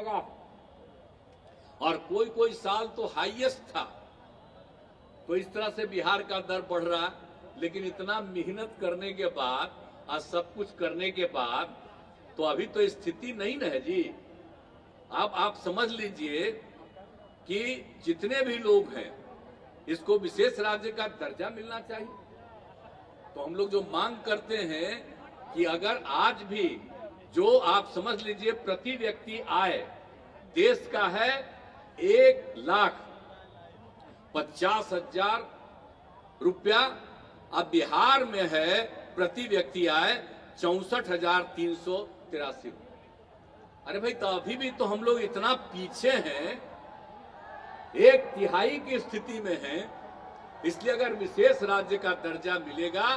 लगा और कोई कोई साल तो हाईएस्ट था। तो इस तरह से बिहार का दर बढ़ रहा, लेकिन इतना मेहनत करने के बाद, आज सब कुछ करने के बाद, तो अभी तो स्थिति नहीं न है जी। अब आप समझ लीजिए कि जितने भी लोग हैं इसको विशेष राज्य का दर्जा मिलना चाहिए। तो हम लोग जो मांग करते हैं कि अगर आज भी जो आप समझ लीजिए प्रति व्यक्ति आय देश का है 1,50,000 रुपया, अब बिहार में है प्रति व्यक्ति आय 64,383। अरे भाई, तो अभी भी तो हम लोग इतना पीछे हैं, 1/3 की स्थिति में हैं। इसलिए अगर विशेष राज्य का दर्जा मिलेगा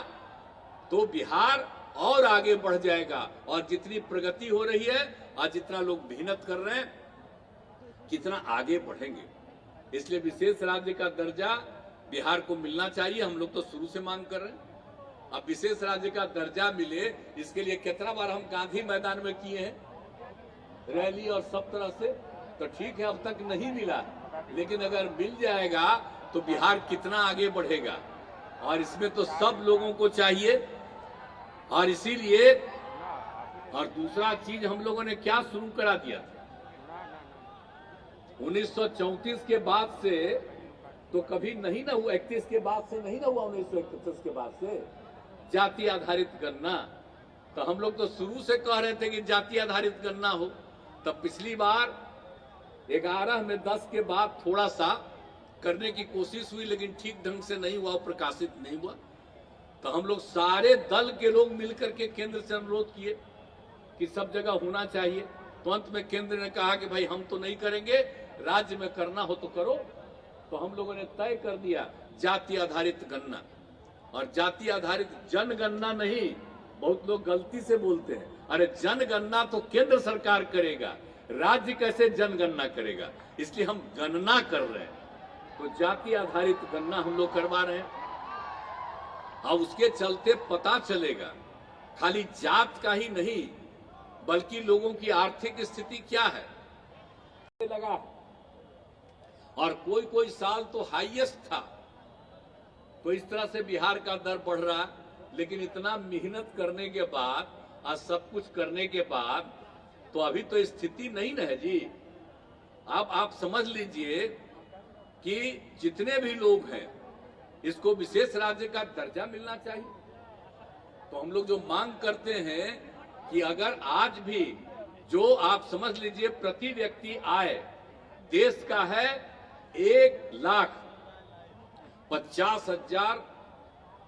तो बिहार और आगे बढ़ जाएगा, और जितनी प्रगति हो रही है और जितना लोग मेहनत कर रहे हैं कितना आगे बढ़ेंगे। इसलिए विशेष राज्य का दर्जा बिहार को मिलना चाहिए। हम लोग तो शुरू से मांग कर रहे हैं। अब विशेष राज्य का दर्जा मिले, इसके लिए कितना बार हम गांधी मैदान में किए हैं रैली और सब तरह से। तो ठीक है, अब तक नहीं मिला, लेकिन अगर मिल जाएगा तो बिहार कितना आगे बढ़ेगा, और इसमें तो सब लोगों को चाहिए। और इसीलिए, और दूसरा चीज हम लोगों ने क्या शुरू करा दिया, 1934 के बाद से तो कभी नहीं ना हुआ, 31 के बाद से नहीं ना हुआ, 1931 के बाद से जाति आधारित गणना। तो हम लोग तो शुरू से कह रहे थे कि जाति आधारित गणना हो। तब पिछली बार 11 में 10 के बाद थोड़ा सा करने की कोशिश हुई, लेकिन ठीक ढंग से नहीं हुआ, प्रकाशित नहीं हुआ। तो हम लोग सारे दल के लोग मिलकर के केंद्र से अनुरोध किए कि सब जगह होना चाहिए। तो अंत में केंद्र ने कहा कि भाई हम तो नहीं करेंगे, राज्य में करना हो तो करो। तो हम लोगों ने तय कर दिया जाति आधारित गणना। और जाति आधारित जनगणना नहीं, बहुत लोग गलती से बोलते हैं, अरे जनगणना तो केंद्र सरकार करेगा, राज्य कैसे जनगणना करेगा। इसलिए हम गणना कर रहे हैं। तो जाति आधारित गणना हम लोग करवा रहे हैं। अब उसके चलते पता चलेगा खाली जात का ही नहीं, बल्कि लोगों की आर्थिक स्थिति क्या है लगा। और कोई कोई साल तो हाईएस्ट था। तो इस तरह से बिहार का दर बढ़ रहा, लेकिन इतना मेहनत करने के बाद, आज सब कुछ करने के बाद, तो अभी तो स्थिति नहीं न है जी। अब आप समझ लीजिए कि जितने भी लोग हैं इसको विशेष राज्य का दर्जा मिलना चाहिए। तो हम लोग जो मांग करते हैं कि अगर आज भी जो आप समझ लीजिए प्रति व्यक्ति आय देश का है 1,50,000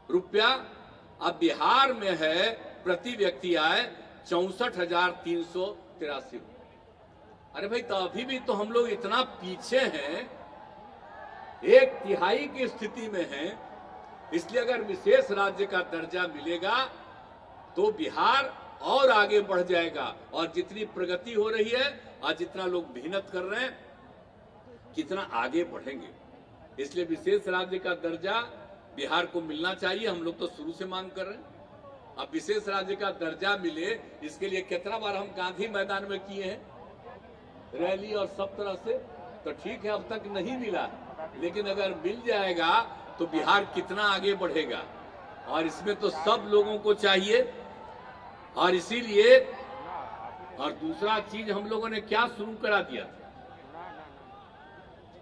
रुपया, अब बिहार में है प्रति व्यक्ति आय 64,383। अरे भाई, तो अभी भी तो हम लोग इतना पीछे हैं, 1/3 की स्थिति में हैं। इसलिए अगर विशेष राज्य का दर्जा मिलेगा तो बिहार और आगे बढ़ जाएगा, और जितनी प्रगति हो रही है और जितना लोग मेहनत कर रहे हैं कितना आगे बढ़ेंगे। इसलिए विशेष राज्य का दर्जा बिहार को मिलना चाहिए। हम लोग तो शुरू से मांग कर रहे हैं। अब विशेष राज्य का दर्जा मिले, इसके लिए कितना बार हम गांधी मैदान में किए हैं रैली और सब तरह से। तो ठीक है, अब तक नहीं मिला, लेकिन अगर मिल जाएगा तो बिहार कितना आगे बढ़ेगा, और इसमें तो सब लोगों को चाहिए। और इसीलिए, और दूसरा चीज हम लोगों ने क्या शुरू करा दिया,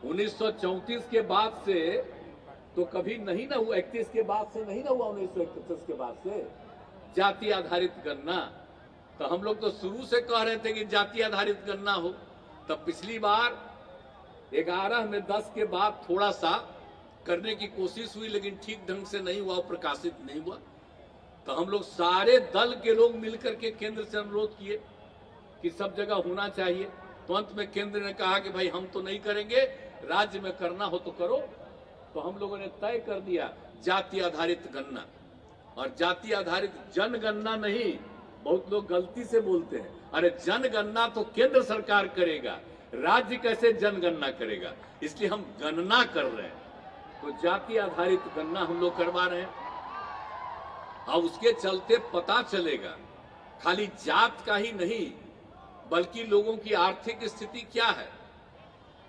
1934 के बाद से तो कभी नहीं ना हुआ, 31 के बाद से नहीं ना हुआ, 1931 के बाद से जाति आधारित गणना। तो हम लोग तो शुरू से कह रहे थे कि जाति आधारित गणना हो। तब पिछली बार 11 में 10 के बाद थोड़ा सा करने की कोशिश हुई, लेकिन ठीक ढंग से नहीं हुआ, प्रकाशित नहीं हुआ। तो हम लोग सारे दल के लोग मिलकर के केंद्र से अनुरोध किए कि सब जगह होना चाहिए। तो अंत में केंद्र ने कहा कि भाई हम तो नहीं करेंगे, राज्य में करना हो तो करो। तो हम लोगों ने तय कर दिया जाति आधारित गणना। और जाति आधारित जनगणना नहीं, बहुत लोग गलती से बोलते हैं, अरे जनगणना तो केंद्र सरकार करेगा, राज्य कैसे जनगणना करेगा। इसलिए हम गणना कर रहे हैं। तो जाति आधारित गणना हम लोग करवा रहे हैं। अब उसके चलते पता चलेगा खाली जात का ही नहीं, बल्कि लोगों की आर्थिक स्थिति क्या है,